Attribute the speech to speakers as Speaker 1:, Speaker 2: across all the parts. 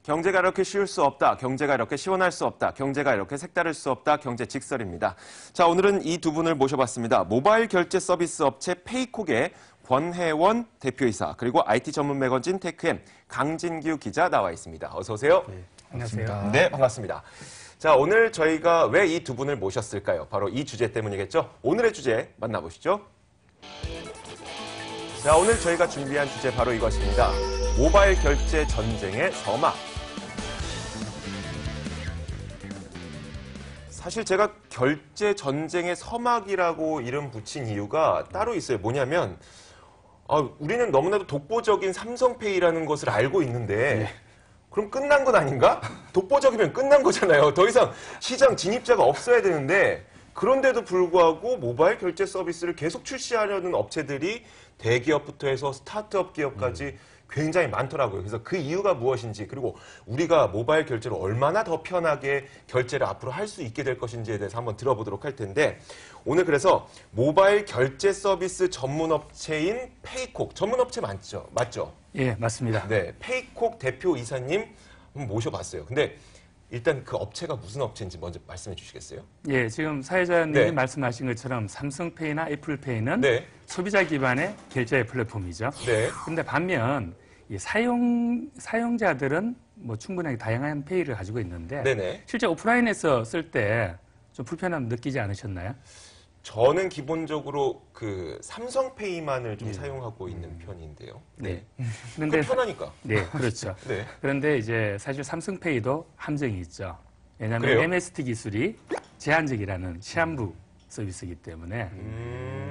Speaker 1: 경제가 이렇게 쉬울 수 없다. 경제가 이렇게 시원할 수 없다. 경제가 이렇게 색다를 수 없다. 경제 직설입니다. 자, 오늘은 이 두 분을 모셔봤습니다. 모바일 결제 서비스 업체 페이콕의 권혜원 대표이사, 그리고 IT 전문 매거진 테크엠 강진규 기자 나와 있습니다. 어서 오세요.
Speaker 2: 네, 안녕하세요.
Speaker 1: 네, 반갑습니다. 자, 오늘 저희가 왜 이 두 분을 모셨을까요? 바로 이 주제 때문이겠죠? 오늘의 주제 만나보시죠. 자, 오늘 저희가 준비한 주제 바로 이것입니다. 모바일 결제 전쟁의 서막. 사실 제가 결제 전쟁의 서막이라고 이름 붙인 이유가 따로 있어요. 뭐냐면 우리는 너무나도 독보적인 삼성페이라는 것을 알고 있는데 그럼 끝난 건 아닌가? 독보적이면 끝난 거잖아요. 더 이상 시장 진입자가 없어야 되는데 그런데도 불구하고 모바일 결제 서비스를 계속 출시하려는 업체들이 대기업부터 해서 스타트업 기업까지 굉장히 많더라고요. 그래서 그 이유가 무엇인지, 그리고 우리가 모바일 결제로 얼마나 더 편하게 결제를 앞으로 할 수 있게 될 것인지에 대해서 한번 들어보도록 할 텐데, 오늘 그래서 모바일 결제 서비스 전문 업체인 페이콕, 전문 업체 맞죠? 맞죠?
Speaker 2: 예, 맞습니다.
Speaker 1: 네, 페이콕 대표 이사님 한번 모셔봤어요. 근데 일단 그 업체가 무슨 업체인지 먼저 말씀해 주시겠어요?
Speaker 2: 예, 지금 사회자님이
Speaker 1: 네.
Speaker 2: 말씀하신 것처럼 삼성페이나 애플페이는
Speaker 1: 네.
Speaker 2: 소비자 기반의 결제 플랫폼이죠.
Speaker 1: 네.
Speaker 2: 그런데 반면 이 사용자들은 뭐 충분하게 다양한 페이를 가지고 있는데
Speaker 1: 네네.
Speaker 2: 실제 오프라인에서 쓸 때 좀 불편함 느끼지 않으셨나요?
Speaker 1: 저는 기본적으로 그 삼성페이만을 좀 사용하고 있는 편인데요.
Speaker 2: 네.
Speaker 1: 그게 편하니까.
Speaker 2: 네, 그렇죠.
Speaker 1: 네.
Speaker 2: 그런데 이제 사실 삼성페이도 함정이 있죠. 왜냐하면
Speaker 1: 그래요?
Speaker 2: MST 기술이 제한적이라는 시한부 서비스이기 때문에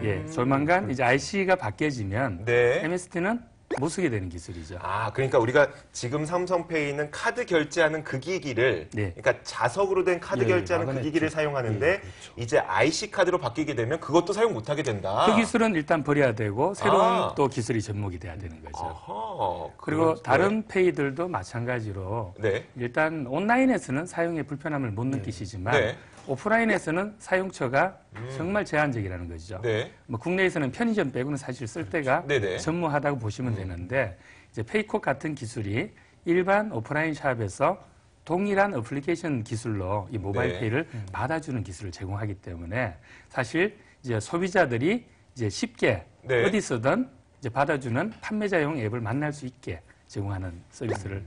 Speaker 2: 예, 조만간 이제 IC가 바뀌어지면
Speaker 1: 네.
Speaker 2: MST는 못 쓰게 되는 기술이죠.
Speaker 1: 그러니까 우리가 지금 삼성페이는 카드 결제하는 그 기기를,
Speaker 2: 네.
Speaker 1: 그러니까 자석으로 된 카드
Speaker 3: 예,
Speaker 1: 결제하는 그
Speaker 3: 마그네틱.
Speaker 1: 기기를 사용하는데,
Speaker 3: 예, 그렇죠.
Speaker 1: 이제 IC 카드로 바뀌게 되면 그것도 사용 못하게 된다.
Speaker 2: 그 기술은 일단 버려야 되고 새로운
Speaker 1: 아.
Speaker 2: 또 기술이 접목이 돼야 되는 거죠.
Speaker 1: 아하,
Speaker 2: 그리고 다른 페이들도 마찬가지로
Speaker 1: 네.
Speaker 2: 일단 온라인에서는 사용에 불편함을 못 느끼시지만
Speaker 1: 네.
Speaker 2: 오프라인에서는 사용처가 정말 제한적이라는 거죠.
Speaker 1: 네.
Speaker 2: 뭐 국내에서는 편의점 빼고는 사실 쓸 때가
Speaker 1: 네네.
Speaker 2: 전무하다고 보시면 되는데 이제 페이콕 같은 기술이 일반 오프라인 샵에서 동일한 어플리케이션 기술로 이 모바일
Speaker 1: 네.
Speaker 2: 페이를 받아주는 기술을 제공하기 때문에 사실 이제 소비자들이 이제 쉽게
Speaker 1: 네.
Speaker 2: 어디서든 이제 받아주는 판매자용 앱을 만날 수 있게 제공하는 서비스를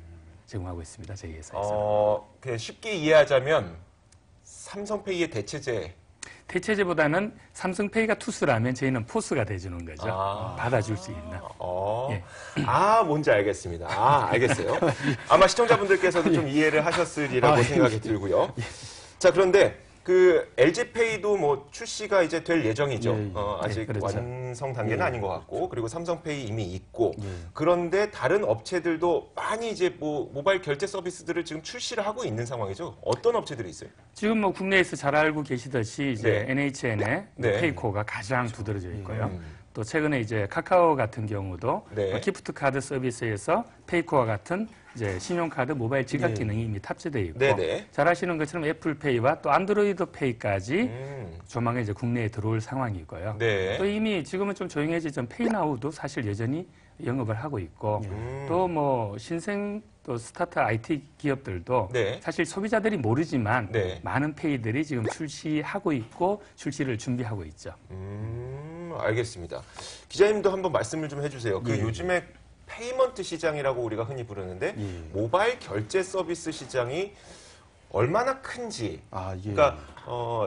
Speaker 2: 제공하고 있습니다. 저희 회사에서.
Speaker 1: 그냥 쉽게 이해하자면 삼성페이의 대체제.
Speaker 2: 대체제보다는 삼성페이가 투스라면 저희는 포스가 돼주는 거죠. 받아줄 수 있는. 예.
Speaker 1: 뭔지 알겠습니다. 알겠어요. 아마 시청자분들께서도 좀 이해를 하셨으리라고 생각이 들고요. 자, 그런데 그 LG페이도 뭐 출시가 이제 될 예정이죠.
Speaker 3: 예, 예.
Speaker 1: 아직
Speaker 2: 네, 그렇죠.
Speaker 1: 완성 단계는
Speaker 3: 예,
Speaker 1: 아닌 것 같고, 그리고 삼성페이 이미 있고,
Speaker 3: 예.
Speaker 1: 그런데 다른 업체들도 많이 이제 뭐 모바일 결제 서비스들을 지금 출시를 하고 있는 상황이죠. 어떤 업체들이 있어요?
Speaker 2: 지금 뭐 국내에서 잘 알고 계시듯이 이제
Speaker 1: 네.
Speaker 2: NHN의
Speaker 1: 네.
Speaker 2: 페이코가 가장 두드러져 있고요.
Speaker 1: 음.
Speaker 2: 또 최근에 이제 카카오 같은 경우도
Speaker 1: 네.
Speaker 2: 기프트 카드 서비스에서 페이코와 같은 이제 신용카드 모바일 지갑
Speaker 3: 네.
Speaker 2: 기능이 이미 탑재되어 있고
Speaker 1: 네네.
Speaker 2: 잘 아시는 것처럼 애플페이와 또 안드로이드 페이까지
Speaker 1: 음.
Speaker 2: 조만간 이제 국내에 들어올 상황이고요.
Speaker 1: 네.
Speaker 2: 또 이미 지금은 좀 조용해지던 페이나우도 사실 여전히 영업을 하고 있고 또 뭐 신생 또 스타트 IT 기업들도
Speaker 1: 네.
Speaker 2: 사실 소비자들이 모르지만
Speaker 1: 네.
Speaker 2: 많은 페이들이 지금 출시하고 있고 출시를 준비하고 있죠.
Speaker 1: 알겠습니다. 기자님도 한번 말씀을 좀 해주세요. 그
Speaker 3: 예.
Speaker 1: 요즘에 페이먼트 시장이라고 우리가 흔히 부르는데
Speaker 3: 예.
Speaker 1: 모바일 결제 서비스 시장이 얼마나 큰지.
Speaker 3: 예.
Speaker 1: 그러니까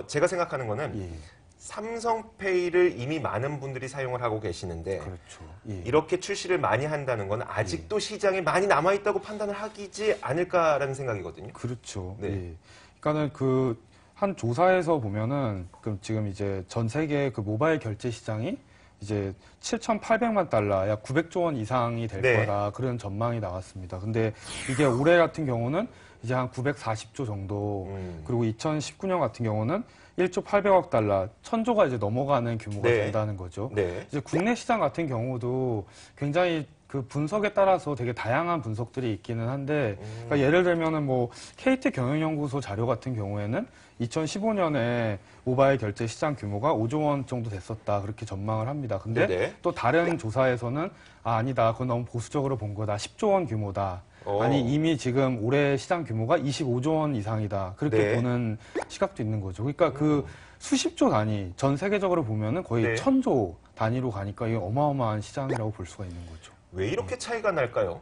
Speaker 1: 제가 생각하는 거는
Speaker 3: 예.
Speaker 1: 삼성페이를 이미 많은 분들이 사용을 하고 계시는데
Speaker 3: 그렇죠. 예.
Speaker 1: 이렇게 출시를 많이 한다는 건 아직도 시장에 많이 남아 있다고 판단을 하기지 않을까라는 생각이거든요.
Speaker 3: 그렇죠.
Speaker 1: 네.
Speaker 3: 예. 그러니까는 그 한 조사에서 보면은 그럼 지금 이제 전 세계 그 모바일 결제 시장이 이제 7,800만 달러, 약 900조 원 이상이 될
Speaker 1: 네.
Speaker 3: 거다 그런 전망이 나왔습니다. 근데 이게 올해 같은 경우는 이제 한 940조 정도, 그리고 2019년 같은 경우는 1조 800억 달러, 1000조가 이제 넘어가는 규모가
Speaker 1: 네.
Speaker 3: 된다는 거죠.
Speaker 1: 네.
Speaker 3: 이제 국내 시장 같은 경우도 굉장히 그 분석에 따라서 되게 다양한 분석들이 있기는 한데, 그러니까 예를 들면은 뭐 KT 경영연구소 자료 같은 경우에는 2015년에 모바일 결제 시장 규모가 5조 원 정도 됐었다 그렇게 전망을 합니다. 근데
Speaker 1: 네네.
Speaker 3: 또 다른 조사에서는 아니다, 그건 너무 보수적으로 본 거다, 10조 원 규모다 아니 이미 지금 올해 시장 규모가 25조 원 이상이다. 그렇게
Speaker 1: 네.
Speaker 3: 보는 시각도 있는 거죠. 그러니까 그 수십조 단위, 전 세계적으로 보면은 거의
Speaker 1: 네.
Speaker 3: 1000조 단위로 가니까 이게 어마어마한 시장이라고 볼 수가 있는 거죠.
Speaker 1: 왜 이렇게 차이가 날까요?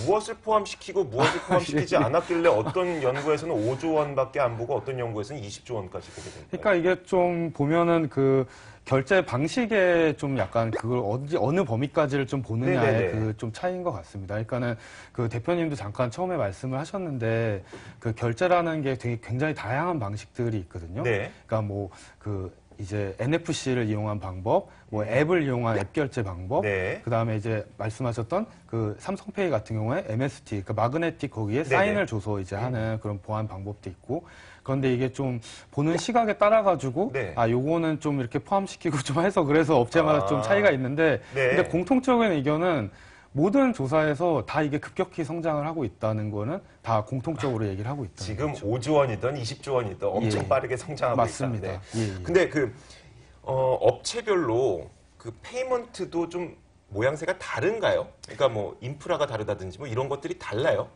Speaker 1: 무엇을 포함시키고 무엇을 포함시키지 않았길래 어떤 연구에서는 5조 원밖에 안 보고 어떤 연구에서는 20조 원까지 보게 될까요?
Speaker 3: 그러니까 이게 좀 보면은 그 결제 방식에 좀 약간 그걸 어느 범위까지를 좀 보느냐의
Speaker 1: 네네네.
Speaker 3: 그 좀 차이인 것 같습니다. 그러니까는 그 대표님도 잠깐 처음에 말씀을 하셨는데 그 결제라는 게 되게 굉장히 다양한 방식들이 있거든요.
Speaker 1: 네.
Speaker 3: 그러니까 뭐 그 이제 NFC를 이용한 방법, 뭐 앱을 이용한 앱 결제 방법,
Speaker 1: 네.
Speaker 3: 그다음에 이제 말씀하셨던 그 삼성페이 같은 경우에 MST, 그 마그네틱 거기에
Speaker 1: 네네.
Speaker 3: 사인을 줘서 이제 하는 그런 보안 방법도 있고. 그런데 이게 좀 보는 시각에 따라 가지고
Speaker 1: 네.
Speaker 3: 아 요거는 좀 이렇게 포함시키고 좀 해서 그래서 업체마다
Speaker 1: 아.
Speaker 3: 좀 차이가 있는데
Speaker 1: 네.
Speaker 3: 근데 공통적인 의견은 모든 조사에서 다 이게 급격히 성장을 하고 있다는 거는 다 공통적으로 얘기를 하고 있다는
Speaker 1: 지금
Speaker 3: 거죠.
Speaker 1: 5조 원이든 20조 원이든 엄청
Speaker 3: 예.
Speaker 1: 빠르게 성장하고
Speaker 3: 맞습니다.
Speaker 1: 있다.
Speaker 3: 예, 예.
Speaker 1: 근데 그 업체별로 그 페이먼트도 좀 모양새가 다른가요? 그러니까 뭐 인프라가 다르다든지 뭐 이런 것들이 달라요?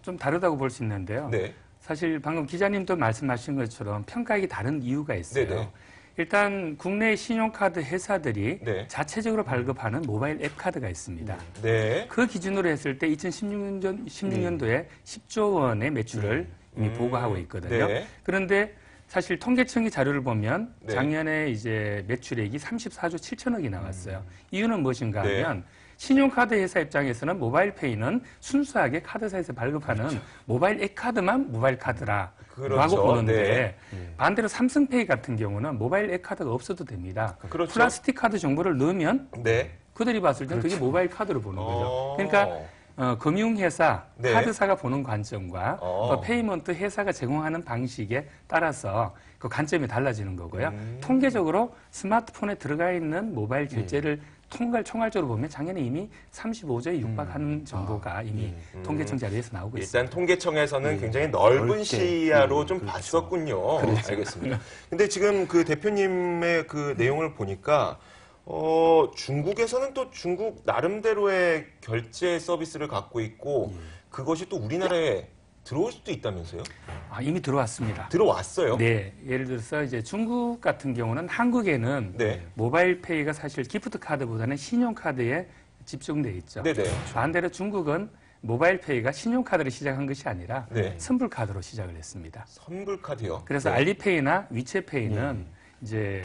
Speaker 2: 좀 다르다고 볼 수 있는데요.
Speaker 1: 네.
Speaker 2: 사실 방금 기자님도 말씀하신 것처럼 평가액이 다른 이유가 있어요.
Speaker 1: 네네.
Speaker 2: 일단 국내 신용카드 회사들이
Speaker 1: 네.
Speaker 2: 자체적으로 발급하는 모바일 앱 카드가 있습니다.
Speaker 1: 네.
Speaker 2: 그 기준으로 했을 때 16년도에 10조 원의 매출을 이미 보고하고 있거든요.
Speaker 1: 네.
Speaker 2: 그런데 사실 통계청의 자료를 보면
Speaker 1: 네.
Speaker 2: 작년에 이제 매출액이 34조 7천억이 나왔어요. 이유는 무엇인가
Speaker 1: 네.
Speaker 2: 하면 신용카드 회사 입장에서는 모바일페이는 순수하게 카드사에서 발급하는 모바일 앱 카드만 모바일 카드라고
Speaker 1: 그렇죠.
Speaker 2: 보는데
Speaker 1: 네.
Speaker 2: 반대로 삼성페이 같은 경우는 모바일 앱 카드가 없어도 됩니다.
Speaker 1: 그렇죠.
Speaker 2: 플라스틱 카드 정보를 넣으면
Speaker 1: 네.
Speaker 2: 그들이 봤을 때는 그게 모바일 카드로 보는 거죠.
Speaker 1: 어.
Speaker 2: 그러니까 금융회사,
Speaker 1: 네.
Speaker 2: 카드사가 보는 관점과
Speaker 1: 어.
Speaker 2: 또 페이먼트 회사가 제공하는 방식에 따라서 그 관점이 달라지는 거고요. 통계적으로 스마트폰에 들어가 있는 모바일 결제를 총괄적으로 보면 작년에 이미 35조에 육박하는 정보가 이미 통계청 자료에서 나오고 있습니다.
Speaker 1: 일단 통계청에서는 굉장히 넓은
Speaker 3: 넓게.
Speaker 1: 시야로 좀
Speaker 3: 그렇죠.
Speaker 1: 봤었군요. 알겠습니다. 근데 지금 그 대표님의 그 내용을 보니까 중국에서는 또 중국 나름대로의 결제 서비스를 갖고 있고 그것이 또 우리나라에 들어올 수도 있다면서요?
Speaker 2: 이미 들어왔습니다.
Speaker 1: 들어왔어요?
Speaker 2: 네, 예를 들어서 이제 중국 같은 경우는 한국에는
Speaker 1: 네.
Speaker 2: 모바일 페이가 사실 기프트 카드보다는 신용 카드에 집중돼 있죠.
Speaker 1: 네네.
Speaker 2: 반대로 중국은 모바일 페이가 신용 카드로 시작한 것이 아니라
Speaker 1: 네.
Speaker 2: 선불 카드로 시작을 했습니다.
Speaker 1: 선불 카드요.
Speaker 2: 그래서
Speaker 1: 네.
Speaker 2: 알리페이나 위챗페이는 이제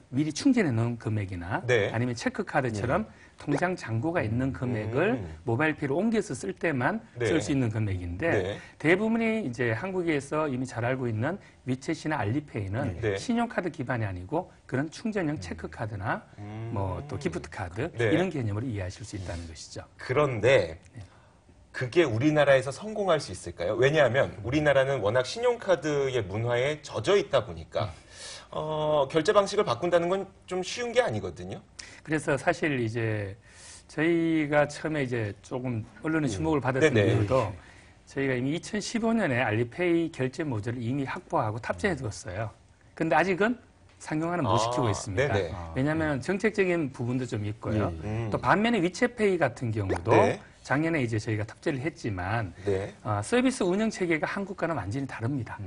Speaker 2: 미리 충전해 놓은 금액이나
Speaker 1: 네.
Speaker 2: 아니면 체크 카드처럼 통장 잔고가 있는 금액을 모바일 페이로 옮겨서 쓸 때만
Speaker 1: 네.
Speaker 2: 쓸 수 있는 금액인데
Speaker 1: 네.
Speaker 2: 대부분이 이제 한국에서 이미 잘 알고 있는 위챗이나 알리페이는
Speaker 1: 네.
Speaker 2: 신용카드 기반이 아니고 그런 충전형 체크 카드나 뭐 또 기프트 카드
Speaker 1: 네.
Speaker 2: 이런 개념으로 이해하실 수 있다는 것이죠.
Speaker 1: 그런데 그게 우리나라에서 성공할 수 있을까요? 왜냐하면 우리나라는 워낙 신용카드의 문화에 젖어 있다 보니까 결제 방식을 바꾼다는 건 좀 쉬운 게 아니거든요.
Speaker 2: 그래서 사실 이제 저희가 처음에 이제 조금 언론의 주목을 받았던
Speaker 1: 네네.
Speaker 2: 이유도 저희가 이미 2015년에 알리페이 결제 모듈을 이미 확보하고 탑재해 두었어요. 근데 아직은 상용화는 못 시키고 있습니다.
Speaker 1: 네네.
Speaker 2: 왜냐하면 정책적인 부분도 좀 있고요.
Speaker 3: 예,
Speaker 2: 또 반면에 위챗페이 같은 경우도
Speaker 1: 네.
Speaker 2: 작년에 이제 저희가 탑재를 했지만
Speaker 1: 네.
Speaker 2: 서비스 운영 체계가 한국과는 완전히 다릅니다.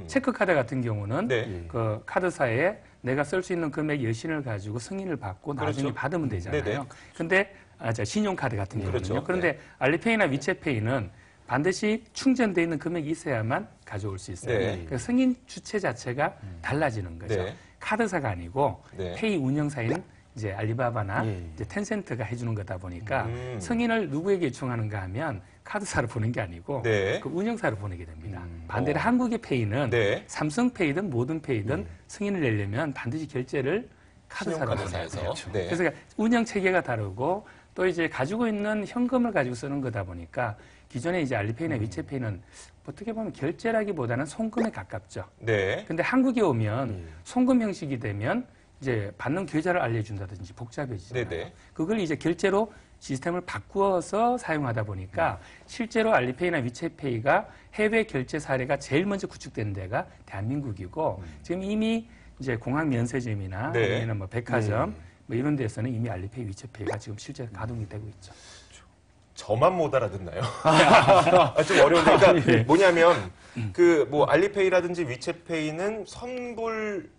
Speaker 2: 체크카드 같은 경우는
Speaker 1: 네.
Speaker 2: 그 카드사에 내가 쓸 수 있는 금액 여신을 가지고 승인을 받고 나중에
Speaker 1: 그렇죠.
Speaker 2: 받으면 되잖아요.
Speaker 1: 네네.
Speaker 2: 근데 신용카드 같은
Speaker 1: 그렇죠.
Speaker 2: 경우는요. 그런데 알리페이나 위챗페이는 반드시 충전돼 있는 금액이 있어야만 가져올 수 있어요.
Speaker 1: 네.
Speaker 2: 그 승인 주체 자체가 달라지는 거죠.
Speaker 1: 네.
Speaker 2: 카드사가 아니고
Speaker 1: 네.
Speaker 2: 페이 운영사인 이제 알리바바나
Speaker 3: 예.
Speaker 2: 이제 텐센트가 해주는 거다 보니까
Speaker 1: 음.
Speaker 2: 승인을 누구에게 요청하는가 하면 카드사를 보는 게 아니고
Speaker 1: 네.
Speaker 2: 그 운영사를 보내게 됩니다. 반대로 한국의 페이는
Speaker 1: 네.
Speaker 2: 삼성페이든 모든 페이든 승인을 내려면 반드시 결제를 카드사로 보내야
Speaker 1: 신용카드사에서.
Speaker 2: 돼요.
Speaker 1: 네.
Speaker 2: 그래서 운영 체계가 다르고 또 이제 가지고 있는 현금을 가지고 쓰는 거다 보니까 기존에 이제 알리페이나 위챗페이는 어떻게 보면 결제라기보다는 송금에 가깝죠.
Speaker 1: 네.
Speaker 2: 근데 한국에 오면 송금 형식이 되면 이제 받는 계좌를 알려준다든지 복잡해지잖아요.
Speaker 1: 네네.
Speaker 2: 그걸 이제 결제로 시스템을 바꾸어서 사용하다 보니까 실제로 알리페이나 위챗페이가 해외 결제 사례가 제일 먼저 구축된 데가 대한민국이고 지금 이미 이제 공항 면세점이나
Speaker 1: 네.
Speaker 2: 아니면 뭐 백화점 뭐 이런 데서는 이미 알리페이, 위챗페이가 지금 실제 가동이 되고 있죠.
Speaker 1: 저만 못 알아듣나요? 좀 어려운데, 그러니까 뭐냐면 그 뭐 알리페이라든지 위챗페이는 선불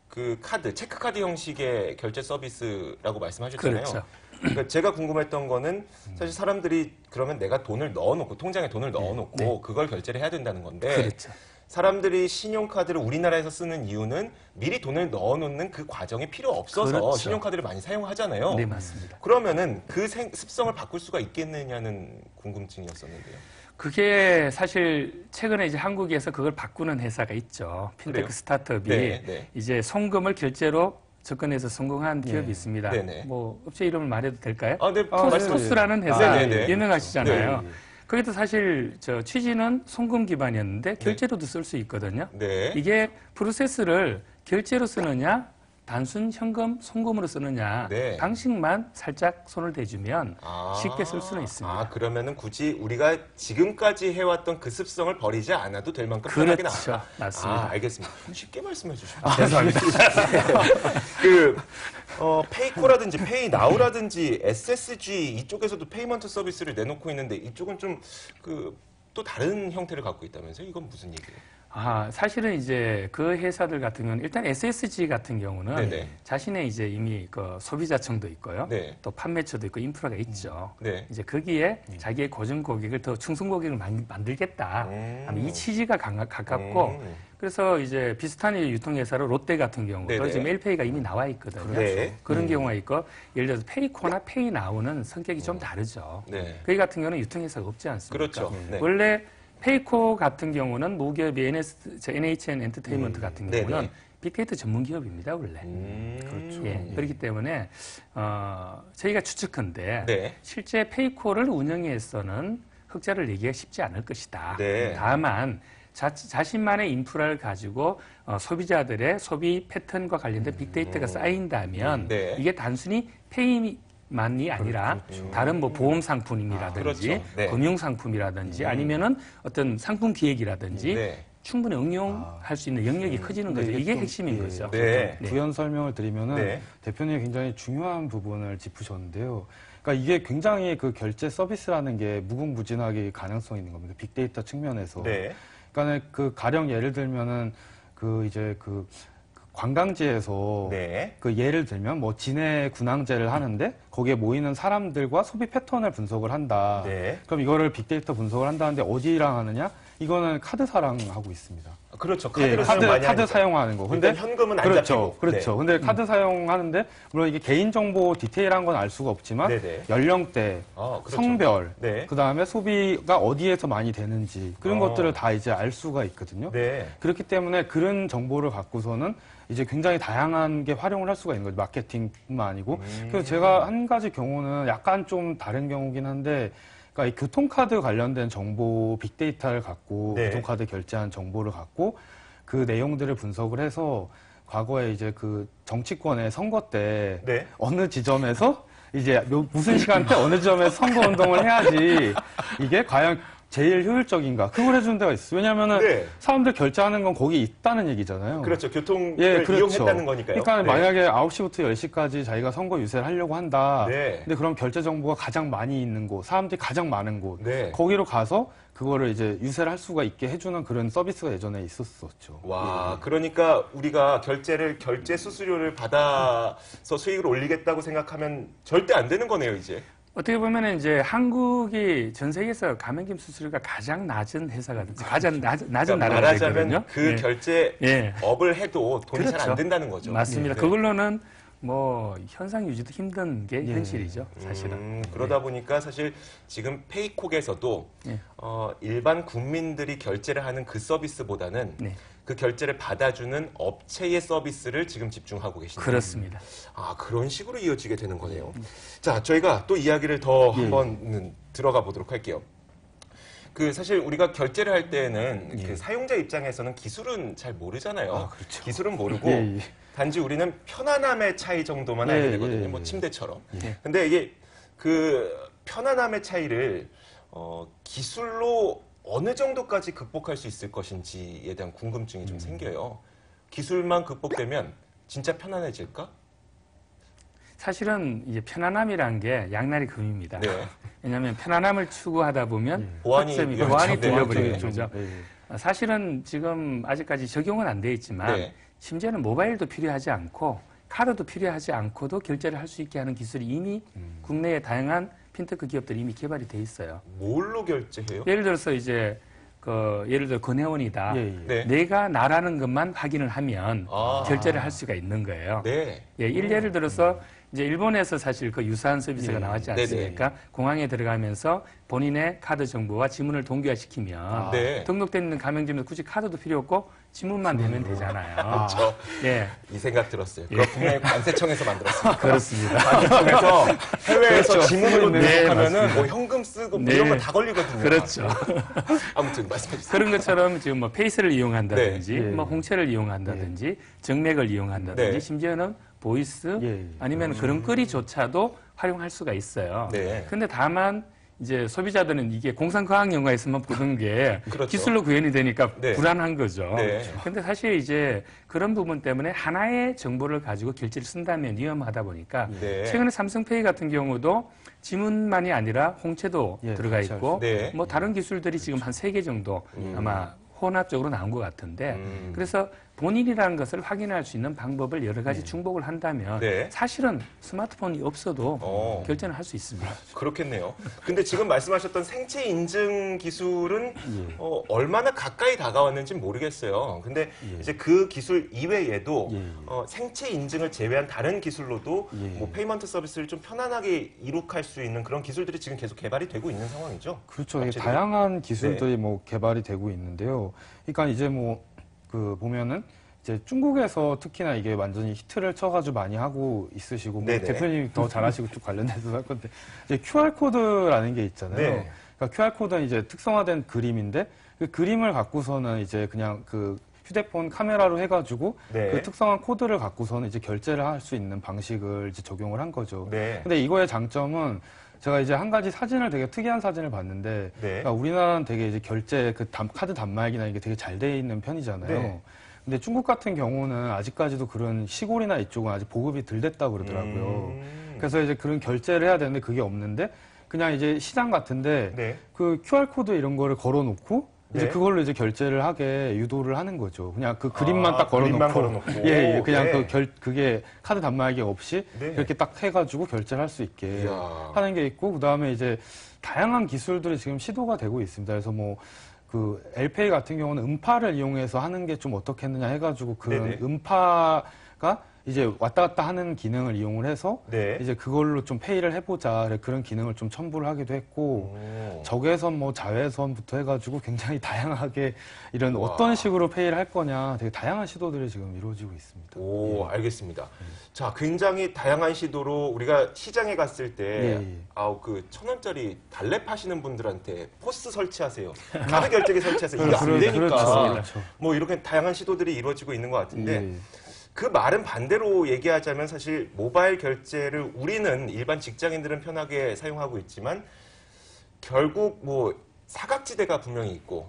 Speaker 1: 그 카드, 체크카드 형식의 결제 서비스라고 말씀하셨잖아요.
Speaker 2: 그렇죠.
Speaker 1: 그러니까 제가 궁금했던 거는 사실 사람들이 그러면 내가 돈을 넣어놓고 통장에 돈을 넣어놓고 그걸 결제를 해야 된다는 건데
Speaker 2: 그렇죠.
Speaker 1: 사람들이 신용카드를 우리나라에서 쓰는 이유는 미리 돈을 넣어놓는 그 과정이 필요 없어서
Speaker 2: 그렇죠.
Speaker 1: 신용카드를 많이 사용하잖아요.
Speaker 2: 네, 맞습니다.
Speaker 1: 그러면은 그 습성을 바꿀 수가 있겠느냐는 궁금증이었었는데요.
Speaker 2: 그게 사실 최근에 이제 한국에서 그걸 바꾸는 회사가 있죠. 핀테크
Speaker 1: 그래요?
Speaker 2: 스타트업이
Speaker 1: 네, 네.
Speaker 2: 이제 송금을 결제로 접근해서 성공한 기업이 있습니다.
Speaker 1: 네네.
Speaker 2: 뭐 업체 이름을 말해도 될까요?
Speaker 1: 아, 네,
Speaker 2: 토스라는 회사
Speaker 1: 네네네.
Speaker 2: 유명하시잖아요.
Speaker 3: 네.
Speaker 2: 거기도 사실 저 취지는 송금 기반이었는데 결제로도 쓸 수 있거든요.
Speaker 1: 네.
Speaker 2: 이게 프로세스를 결제로 쓰느냐 단순 현금 송금으로 쓰느냐
Speaker 1: 네.
Speaker 2: 방식만 살짝 손을 대주면
Speaker 1: 아,
Speaker 2: 쉽게 쓸 수는 있습니다.
Speaker 1: 아, 그러면은 굳이 우리가 지금까지 해왔던 그 습성을 버리지 않아도 될 만큼 편하게
Speaker 2: 그렇죠.
Speaker 1: 나왔다.
Speaker 2: 맞습니다.
Speaker 1: 아, 알겠습니다. 쉽게 말씀해 주시면.
Speaker 2: 죄송합니다.
Speaker 1: 페이코라든지 페이나우라든지 SSG 이쪽에서도 페이먼트 서비스를 내놓고 있는데 이쪽은 좀 또 다른 형태를 갖고 있다면서요? 이건 무슨 얘기예요?
Speaker 2: 사실은 이제 그 회사들 같은 경우는 일단 SSG 같은 경우는
Speaker 1: 네네.
Speaker 2: 자신의 이제 이미 그 소비자층도 있고요.
Speaker 1: 네.
Speaker 2: 또 판매처도 있고 인프라가 있죠.
Speaker 1: 네.
Speaker 2: 이제 거기에 자기의 고정 고객을 더 충성 고객을 만들겠다. 하는 이 취지가 가깝고 그래서 이제 비슷한 유통회사로 롯데 같은 경우도
Speaker 1: 네네.
Speaker 2: 지금 LPay가 이미 나와 있거든요.
Speaker 1: 네.
Speaker 2: 그런 경우가 있고 예를 들어서 페이코나 페이나우는 성격이 좀 다르죠.
Speaker 1: 네.
Speaker 2: 거기 같은 경우는 유통회사가 없지 않습니까?
Speaker 1: 그렇죠. 네.
Speaker 2: 원래 페이코 같은 경우는 모기업이 NHN 엔터테인먼트 같은 경우는
Speaker 1: 네네.
Speaker 2: 빅데이터 전문 기업입니다, 원래.
Speaker 1: 그렇죠.
Speaker 2: 예, 그렇기 때문에 저희가 추측컨대
Speaker 1: 네.
Speaker 2: 실제 페이코를 운영해서는 흑자를 내기가 쉽지 않을 것이다.
Speaker 1: 네.
Speaker 2: 다만 자신만의 인프라를 가지고 소비자들의 소비 패턴과 관련된 빅데이터가 쌓인다면
Speaker 1: 네.
Speaker 2: 이게 단순히 페이만이 아니라 다른 뭐 보험 상품이라든지
Speaker 1: 그렇죠. 네.
Speaker 2: 금융 상품이라든지 아니면은 어떤 상품 기획이라든지
Speaker 1: 네.
Speaker 2: 충분히 응용할 수 있는 영역이 커지는 거죠. 이게 핵심인 거죠.
Speaker 1: 네.
Speaker 3: 부연 설명을 드리면은
Speaker 1: 네.
Speaker 3: 대표님이 굉장히 중요한 부분을 짚으셨는데요. 그러니까 이게 굉장히 그 결제 서비스라는 게 무궁무진하게 가능성이 있는 겁니다. 빅데이터 측면에서.
Speaker 1: 네.
Speaker 3: 그러니까 그 가령 예를 들면은 그 이제 그 관광지에서
Speaker 1: 네.
Speaker 3: 그 예를 들면 뭐 진해 군항제를 하는데 거기에 모이는 사람들과 소비 패턴을 분석을 한다.
Speaker 1: 네.
Speaker 3: 그럼 이거를 빅데이터 분석을 한다는데 어디랑 하느냐? 이거는 카드사랑 하고 있습니다.
Speaker 1: 그렇죠.
Speaker 3: 예,
Speaker 1: 카드를 사용 많이
Speaker 3: 카드
Speaker 1: 하니까.
Speaker 3: 사용하는 거.
Speaker 1: 근데 현금은 안
Speaker 3: 그렇죠.
Speaker 1: 잡히고.
Speaker 3: 그렇죠. 근데 카드 사용하는데 물론 이게 개인정보 디테일한 건 알 수가 없지만
Speaker 1: 네네.
Speaker 3: 연령대,
Speaker 1: 그렇죠.
Speaker 3: 성별,
Speaker 1: 네.
Speaker 3: 그다음에 소비가 어디에서 많이 되는지 그런 것들을 다 이제 알 수가 있거든요.
Speaker 1: 네.
Speaker 3: 그렇기 때문에 그런 정보를 갖고서는 이제 굉장히 다양한 게 활용을 할 수가 있는 거죠. 마케팅뿐만 아니고. 그래서 제가 한 가지 경우는 약간 좀 다른 경우긴 한데 그러니까 이 교통카드 관련된 정보 빅데이터를 갖고
Speaker 1: 네.
Speaker 3: 교통카드 결제한 정보를 갖고 그 내용들을 분석을 해서 과거에 이제 그 정치권의 선거 때
Speaker 1: 네.
Speaker 3: 어느 지점에서 이제 무슨 시간대 어느 지점에서 선거 운동을 해야지 이게 과연 제일 효율적인가 그걸 해주는 데가 있어요. 왜냐하면은
Speaker 1: 네.
Speaker 3: 사람들 결제하는 건 거기 있다는 얘기잖아요.
Speaker 1: 그렇죠. 교통을
Speaker 3: 예, 그렇죠.
Speaker 1: 이용했다는 거니까요.
Speaker 3: 그러니까
Speaker 1: 네.
Speaker 3: 만약에 9시부터 10시까지 자기가 선거 유세를 하려고 한다.
Speaker 1: 네.
Speaker 3: 근데 그럼 결제 정보가 가장 많이 있는 곳, 사람들이 가장 많은 곳,
Speaker 1: 네.
Speaker 3: 거기로 가서 그거를 이제 유세를 할 수가 있게 해주는 그런 서비스가 예전에 있었었죠.
Speaker 1: 와, 그러니까 우리가 결제 수수료를 받아서 수익을 올리겠다고 생각하면 절대 안 되는 거네요, 이제.
Speaker 2: 어떻게 보면 이제 한국이 전 세계에서 가맹점 수수료가 가장 낮은 회사가 가장 낮은
Speaker 1: 그러니까
Speaker 2: 나라가
Speaker 1: 말하자면
Speaker 2: 되거든요.
Speaker 1: 그
Speaker 2: 예.
Speaker 1: 결제업을 해도 돈이 잘 안
Speaker 2: 그렇죠.
Speaker 1: 된다는 거죠.
Speaker 2: 맞습니다.
Speaker 1: 네.
Speaker 2: 그걸로는 뭐 현상 유지도 힘든 게 현실이죠, 사실은.
Speaker 1: 그러다 보니까 사실 지금 페이콕에서도
Speaker 2: 예.
Speaker 1: 일반 국민들이 결제를 하는 그 서비스보다는
Speaker 2: 네.
Speaker 1: 그 결제를 받아주는 업체의 서비스를 지금 집중하고 계신다.
Speaker 2: 그렇습니다.
Speaker 1: 아, 그런 식으로 이어지게 되는 거네요. 자, 저희가 또 이야기를 더 한번 들어가 보도록 할게요. 사실 우리가 결제를 할 때는 그 사용자 입장에서는 기술은 잘 모르잖아요.
Speaker 3: 그렇죠.
Speaker 1: 기술은 모르고
Speaker 3: 예, 예.
Speaker 1: 단지 우리는 편안함의 차이 정도만
Speaker 3: 예,
Speaker 1: 알게 되거든요.
Speaker 3: 예,
Speaker 1: 뭐
Speaker 3: 예.
Speaker 1: 침대처럼.
Speaker 2: 예.
Speaker 1: 근데 이게 그 편안함의 차이를 기술로 어느 정도까지 극복할 수 있을 것인지에 대한 궁금증이 좀 생겨요. 기술만 극복되면 진짜 편안해질까?
Speaker 2: 사실은 이제 편안함이란 게 양날의 금입니다.
Speaker 1: 네.
Speaker 2: 왜냐하면 편안함을 추구하다 보면
Speaker 1: 보안이
Speaker 2: 학습이
Speaker 1: 위험하죠.
Speaker 2: 보안이
Speaker 1: 네,
Speaker 2: 들려버리는
Speaker 1: 그렇죠.
Speaker 2: 거죠.
Speaker 3: 예.
Speaker 2: 사실은 지금 아직까지 적용은 안 돼 있지만
Speaker 1: 네.
Speaker 2: 심지어는 모바일도 필요하지 않고 카드도 필요하지 않고도 결제를 할 수 있게 하는 기술이 이미 국내에 다양한 핀테크 기업들이 이미 개발이 돼 있어요.
Speaker 1: 뭘로 결제해요?
Speaker 2: 예를 들어서 이제 예를 들어 건혜원이다.
Speaker 3: 예, 예.
Speaker 1: 네.
Speaker 2: 내가 나라는 것만 확인을 하면
Speaker 1: 아.
Speaker 2: 결제를 할 수가 있는 거예요.
Speaker 1: 네.
Speaker 2: 예, 예를 들어서 이제 일본에서 사실 그 유사한 서비스가 나왔지
Speaker 1: 네네.
Speaker 2: 않습니까? 공항에 들어가면서 본인의 카드 정보와 지문을 동기화시키면
Speaker 1: 네.
Speaker 2: 등록된 있는 가맹점에서 굳이 카드도 필요 없고 지문만 대면 되잖아요.
Speaker 1: 저
Speaker 2: 예,
Speaker 1: 이 생각 들었어요. 그거 분명히 관세청에서 만들었습니다.
Speaker 2: 그렇습니다.
Speaker 1: 관세청에서 해외에서 지문으로
Speaker 2: 네,
Speaker 1: 등록하면은 뭐 현금 쓰고 뭐
Speaker 2: 네.
Speaker 1: 이런 거 다 걸리거든요.
Speaker 2: 그렇죠.
Speaker 1: 아무튼 말씀해 주세요.
Speaker 2: 그런 것처럼 지금 뭐 페이스를 이용한다든지,
Speaker 3: 네.
Speaker 2: 뭐 홍채를 이용한다든지, 정맥을 이용한다든지,
Speaker 1: 네.
Speaker 2: 심지어는 보이스
Speaker 3: 예.
Speaker 2: 아니면 걸음걸이조차도 활용할 수가 있어요.
Speaker 1: 네.
Speaker 2: 근데 다만 이제 소비자들은 이게 공상과학 영화에서만 보던 게
Speaker 1: 그렇죠.
Speaker 2: 기술로 구현이 되니까
Speaker 1: 네.
Speaker 2: 불안한 거죠.
Speaker 1: 네.
Speaker 2: 근데 사실 이제 그런 부분 때문에 하나의 정보를 가지고 결제를 쓴다면 위험하다 보니까
Speaker 1: 네.
Speaker 2: 최근에 삼성페이 같은 경우도 지문만이 아니라 홍채도
Speaker 3: 예,
Speaker 2: 들어가
Speaker 3: 같이
Speaker 2: 있고
Speaker 1: 네.
Speaker 2: 뭐 다른 기술들이 지금 한 3개 정도 아마 혼합적으로 나온 것 같은데 그래서 본인이라는 것을 확인할 수 있는 방법을 여러 가지 중복을 한다면
Speaker 1: 네.
Speaker 2: 사실은 스마트폰이 없어도
Speaker 1: 어.
Speaker 2: 결제는 할 수 있습니다.
Speaker 1: 그렇겠네요. 근데 지금 말씀하셨던 생체 인증 기술은
Speaker 3: 예.
Speaker 1: 얼마나 가까이 다가왔는지 모르겠어요. 근데
Speaker 3: 예.
Speaker 1: 이제 그 기술 이외에도
Speaker 3: 예.
Speaker 1: 생체 인증을 제외한 다른 기술로도
Speaker 3: 예.
Speaker 1: 뭐 페이먼트 서비스를 좀 편안하게 이룩할 수 있는 그런 기술들이 지금 계속 개발이 되고 있는 상황이죠.
Speaker 3: 그렇죠. 이게
Speaker 1: 업체들이.
Speaker 3: 다양한 기술들이 뭐 개발이 되고 있는데요. 그러니까 이제 뭐 보면은 이제 중국에서 특히나 이게 완전히 히트를 쳐가지고 많이 하고 있으시고 뭐
Speaker 1: 네네.
Speaker 3: 대표님이 더 잘하시고 쭉 관련돼서 할 건데 이제 QR 코드라는 게 있잖아요.
Speaker 1: 네.
Speaker 3: 그러니까 QR 코드는 이제 특성화된 그림인데 그 그림을 갖고서는 이제 그냥 그 휴대폰 카메라로 해가지고
Speaker 1: 네.
Speaker 3: 그 특성한 코드를 갖고서는 이제 결제를 할 수 있는 방식을 이제 적용을 한 거죠.
Speaker 1: 네.
Speaker 3: 근데 이거의 장점은 제가 이제 한 가지 사진을 되게 특이한 사진을 봤는데
Speaker 1: 네.
Speaker 3: 그러니까 우리나라는 되게 이제 결제 카드 단말기나 이게 되게 잘 돼 있는 편이잖아요.
Speaker 1: 네.
Speaker 3: 근데 중국 같은 경우는 아직까지도 그런 시골이나 이쪽은 아직 보급이 덜 됐다고 그러더라고요. 그래서 이제 그런 결제를 해야 되는데 그게 없는데 그냥 이제 시장 같은데
Speaker 1: 네.
Speaker 3: 그 QR코드 이런 거를 걸어 놓고 이제
Speaker 1: 네.
Speaker 3: 그걸로 이제 결제를 하게 유도를 하는 거죠. 그냥 그 그림만 딱 걸어
Speaker 1: 그림만
Speaker 3: 놓고
Speaker 1: 걸어놓고.
Speaker 3: 예, 예, 그냥
Speaker 1: 네.
Speaker 3: 그게 카드 단말기 없이
Speaker 1: 네.
Speaker 3: 그렇게 딱 해가지고 결제를 할 수 있게
Speaker 1: 이야.
Speaker 3: 하는 게 있고 그다음에 이제 다양한 기술들이 지금 시도가 되고 있습니다. 그래서 뭐 그 엘페이 같은 경우는 음파를 이용해서 하는 게 좀 어떻겠느냐 해가지고 그런
Speaker 1: 네네.
Speaker 3: 음파가 이제 왔다 갔다 하는 기능을 이용을 해서
Speaker 1: 네.
Speaker 3: 이제 그걸로 좀 페이를 해보자 그런 기능을 좀 첨부를 하기도 했고
Speaker 1: 오.
Speaker 3: 적외선 뭐 자외선부터 해가지고 굉장히 다양하게 이런
Speaker 1: 우와.
Speaker 3: 어떤 식으로 페이를 할 거냐 되게 다양한 시도들이 지금 이루어지고 있습니다.
Speaker 1: 오, 알겠습니다. 자, 굉장히 다양한 시도로 우리가 시장에 갔을 때,
Speaker 3: 예, 예.
Speaker 1: 그 1,000원짜리 달래 파시는 분들한테 포스 설치하세요. 카드 결제기 설치하세요. 이게 안 되니까.
Speaker 3: 그렇죠.
Speaker 1: 뭐 이렇게 다양한 시도들이 이루어지고 있는 것 같은데,
Speaker 3: 예.
Speaker 1: 그 말은 반대로 얘기하자면 사실 모바일 결제를 우리는 일반 직장인들은 편하게 사용하고 있지만, 결국 뭐 사각지대가 분명히 있고,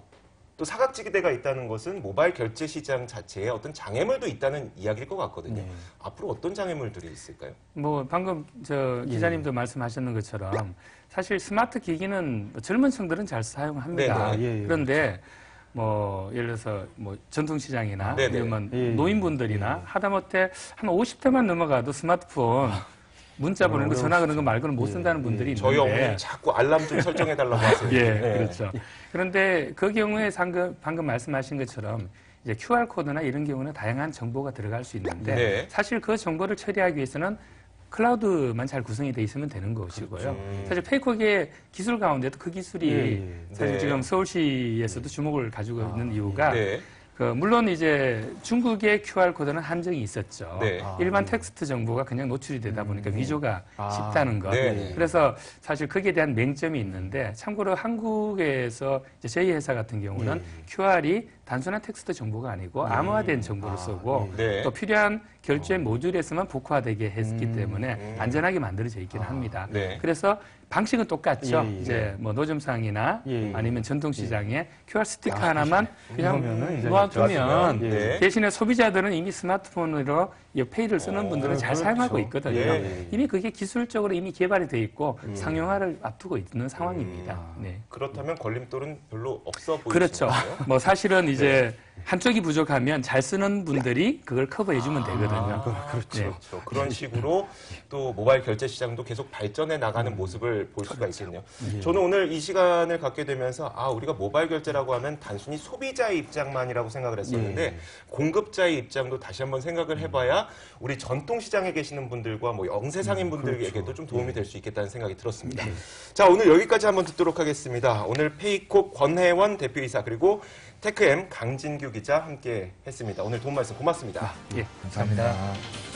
Speaker 1: 또 사각지대가 있다는 것은 모바일 결제 시장 자체에 어떤 장애물도 있다는 이야기일 것 같거든요.
Speaker 3: 네.
Speaker 1: 앞으로 어떤 장애물들이 있을까요?
Speaker 2: 뭐 방금 저 기자님도 말씀하셨는 것처럼 사실 스마트 기기는 뭐 젊은 층들은 잘 사용합니다.
Speaker 1: 네네.
Speaker 3: 예, 예,
Speaker 2: 그런데 뭐 예를 들어서 뭐 전통시장이나
Speaker 1: 네네.
Speaker 2: 이러면
Speaker 3: 예, 예.
Speaker 2: 노인분들이나 하다못해 한 50대만 넘어가도 스마트폰 문자 보내는 거 전화 거는 거 말고는 못 쓴다는 분들이
Speaker 1: 저희
Speaker 2: 있는데
Speaker 1: 어머니 자꾸 알람 좀 설정해달라고 하세요.
Speaker 2: 예,
Speaker 1: 네.
Speaker 2: 그렇죠. 그런데 그 경우에 방금 말씀하신 것처럼 이제 QR 코드나 이런 경우는 다양한 정보가 들어갈 수 있는데
Speaker 1: 네.
Speaker 2: 사실 그 정보를 처리하기 위해서는 클라우드만 잘 구성이 돼 있으면 되는 것이고요. 사실 페이커의 기술 가운데도 그 기술이
Speaker 3: 예, 예.
Speaker 2: 사실
Speaker 1: 네.
Speaker 2: 지금 서울시에서도 주목을 가지고 있는 이유가
Speaker 1: 네.
Speaker 2: 물론 이제 중국의 QR 코드는 한정이 있었죠.
Speaker 1: 네.
Speaker 2: 일반 텍스트 정보가 그냥 노출이 되다 보니까 위조가 쉽다는 것.
Speaker 1: 네.
Speaker 2: 그래서 사실 거기에 대한 맹점이 있는데 참고로 한국에서 이제 저희 회사 같은 경우는 QR이 단순한 텍스트 정보가 아니고 암호화된 정보를 쓰고
Speaker 1: 네.
Speaker 2: 또 필요한 결제 모듈에서만 복화되게 했기 때문에 안전하게 만들어져 있기는 합니다.
Speaker 1: 네.
Speaker 2: 그래서 방식은 똑같죠.
Speaker 3: 예, 예.
Speaker 2: 이제 뭐 노점상이나
Speaker 3: 예, 예.
Speaker 2: 아니면 전통시장에 QR 스티커 하나만 그냥
Speaker 3: 그러면은 이제
Speaker 2: 놓아두면
Speaker 1: 네.
Speaker 2: 대신에 소비자들은 이미 스마트폰으로 이 페이를 쓰는 분들은 잘
Speaker 3: 그렇죠.
Speaker 2: 사용하고 있거든요.
Speaker 1: 예.
Speaker 2: 이미 그게 기술적으로 이미 개발이 돼 있고 상용화를 앞두고 있는 상황입니다. 네.
Speaker 1: 그렇다면 걸림돌은 별로 없어 보이시나요?
Speaker 2: 그렇죠. 뭐 사실은 이제 한쪽이 부족하면 잘 쓰는 분들이 그걸 커버해 주면 되거든요.
Speaker 3: 그렇죠.
Speaker 2: 네.
Speaker 1: 그렇죠. 그런 식으로 또 모바일 결제 시장도 계속 발전해 나가는 모습을 볼 수가 있겠네요. 저는 오늘 이 시간을 갖게 되면서 우리가 모바일 결제라고 하면 단순히 소비자의 입장만이라고 생각을 했었는데 공급자의 입장도 다시 한번 생각을 해봐야 우리 전통 시장에 계시는 분들과 뭐 영세상인 분들에게도 좀 도움이 될 수 있겠다는 생각이 들었습니다. 자, 오늘 여기까지 한번 듣도록 하겠습니다. 오늘 페이콕 권혜원 대표이사 그리고 테크엠 강진규 기자 함께 했습니다. 오늘 도움 말씀 고맙습니다.
Speaker 2: 예.
Speaker 4: 감사합니다.